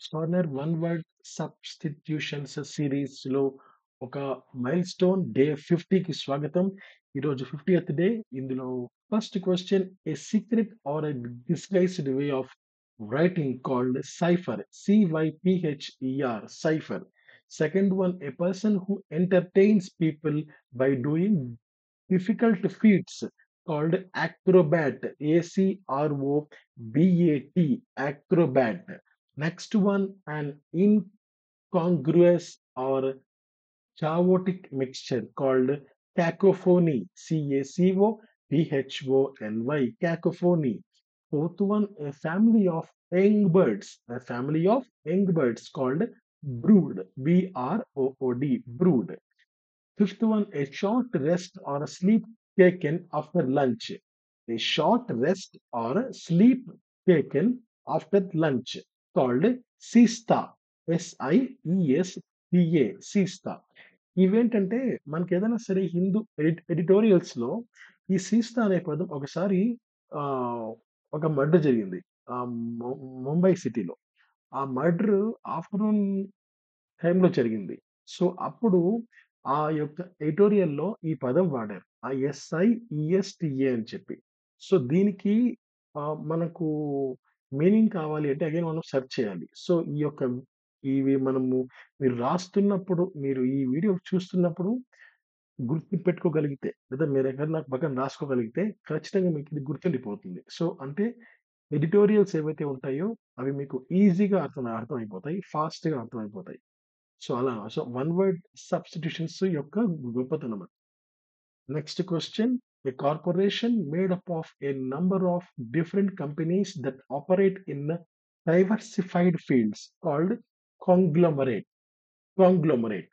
Kids corner one word substitutions సిరీస్లో ఒక mile stone day 50కి స్వాగతం. ఈరోజు 50th డే. ఇందులో first question, a secret or a disguised way of writing called cipher, CYPHER, cipher. Second one, a person who entertains people by doing difficult feats called acrobat, ACROBAT, acrobat. Next one, an incongruous or chaotic mixture called cacophony, CACOPHONY, cacophony. Fourth one, a family of young birds called brood, BROOD, brood. Fifth one, a short rest or a sleep taken after lunch. A short rest or a sleep taken after lunch called siesta. SIESTA, siesta. ఇవేంటంటే మనకి ఏదైనా సరే Hindu editorials లో ఈ సీస్తా అనే పదం ఒకసారి ఆ ఒక మర్డర్ జరిగింది ఆ ముంబై సిటీలో. ఆ మర్డర్ ఆఫ్టర్నూన్ టైంలో జరిగింది. సో, అప్పుడు ఆ యొక్క ఎడిటోరియల్‌లో ఈ పదం వాడారు. ఆ SIESTA అని చెప్పి. సో, దీనికి మనకు మీనింగ్ కావాలి అంటే అగైన్ మనం సెర్చ్ చేయాలి. సో, ఇవి మనము మీరు రాస్తున్నప్పుడు, మీరు ఈ వీడియో చూస్తున్నప్పుడు గుర్తుపెట్టుకోగలిగితే, లేదా మీరెక్కడన్నా పక్కన రాసుకోగలిగితే ఖచ్చితంగా మీకు ఇది గుర్తుండిపోతుంది. సో, అంటే ఎడిటోరియల్స్ ఏవైతే ఉంటాయో అవి మీకు ఈజీగా అర్థమైపోతాయి. ఫాస్ట్‌గా అర్థమైపోతాయి. సో, వన్ వర్డ్ సబ్స్టిట్యూషన్స్ యొక్క గొప్పతనం అది. Next question, a corporation made up of a number of different companies that operate in diversified fields called conglomerate. Conglomerate.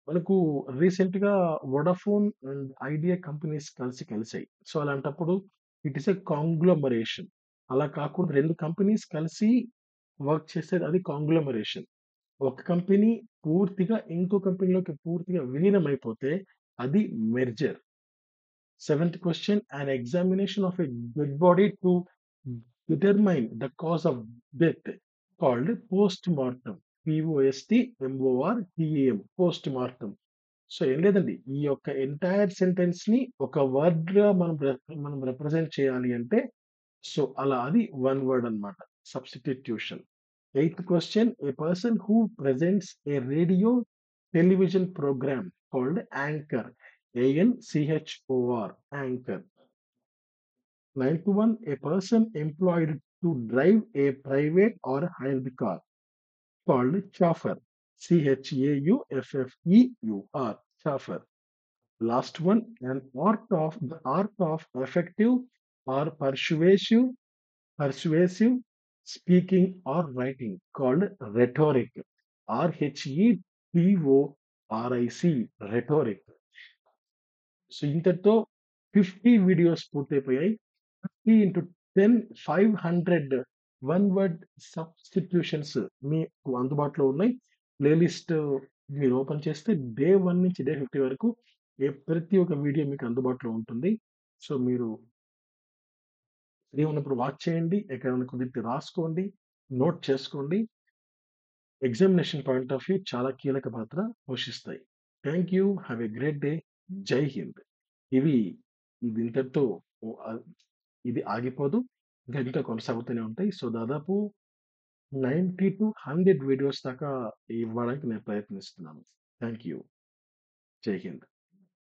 మనకు రీసెంట్‌గా వోడాఫోన్ అండ్ ఐడియా కంపెనీస్ కలిసాయి. సో, అలాంటప్పుడు ఇట్ ఈస్ ఎ కాంగ్లోమరేషన్. అలా కాకుండా 2 companies కలిసి వర్క్ చేసేది అది కాంగ్లోమరేషన్. ఒక కంపెనీ పూర్తిగా ఇంకో కంపెనీలోకి పూర్తిగా విలీనమైపోతే అది merger. Seventh question, an examination of a dead body to determine the cause of death called postmortem. POSTMORTEM, postmortem. So, ఏం లేదండి. ఈ యొక్క ఎంటైర్ సెంటెన్స్ ని ఒక వర్డ్ గా మనం రిప్రజెంట్ చేయాలి అంటే సో, అలా అది వన్ వర్డ్ అన్నమాట. Substitution. Eighth question, a person who presents a radio television program called anchor, ANCHOR, anchor. Ninth one, a person employed to drive a private or hired car called chauffeur, CHAUFFEUR, chauffeur. Last one, the art of effective or persuasive speaking or writing called rhetoric, RHETORIC, rhetoric. So, ఇంతటితో 50 videos పూర్తయిపోయాయి. 50 into 10, 500 one word substitutions మీకు అందుబాటులో ఉన్నాయి. Playlist మీరు open చేస్తే day 1 నుంచి day 50 వరకు ప్రతి ఒక్క వీడియో మీకు అందుబాటులో ఉంటుంది. సో, మీరు ఫ్రీ ఉన్నప్పుడు వాచ్ చేయండి. ఎక్కడైనా కుదిరితే రాసుకోండి. నోట్ చేసుకోండి. ఎగ్జామినేషన్ పాయింట్ ఆఫ్ వ్యూ చాలా కీలక పాత్ర పోషిస్తాయి. Thank you. Have a great day. జై హింద్. ఇవి ఇది ఇంతటితో ఆహ్, ఇది ఆగిపోదు. ఇంకా కొనసాగుతూనే ఉంటాయి. సో, దాదాపు 90-100 వీడియోస్ దాకా ఇవ్వడానికి నేను ప్రయత్నిస్తున్నాను. Thank you. జై హింద్.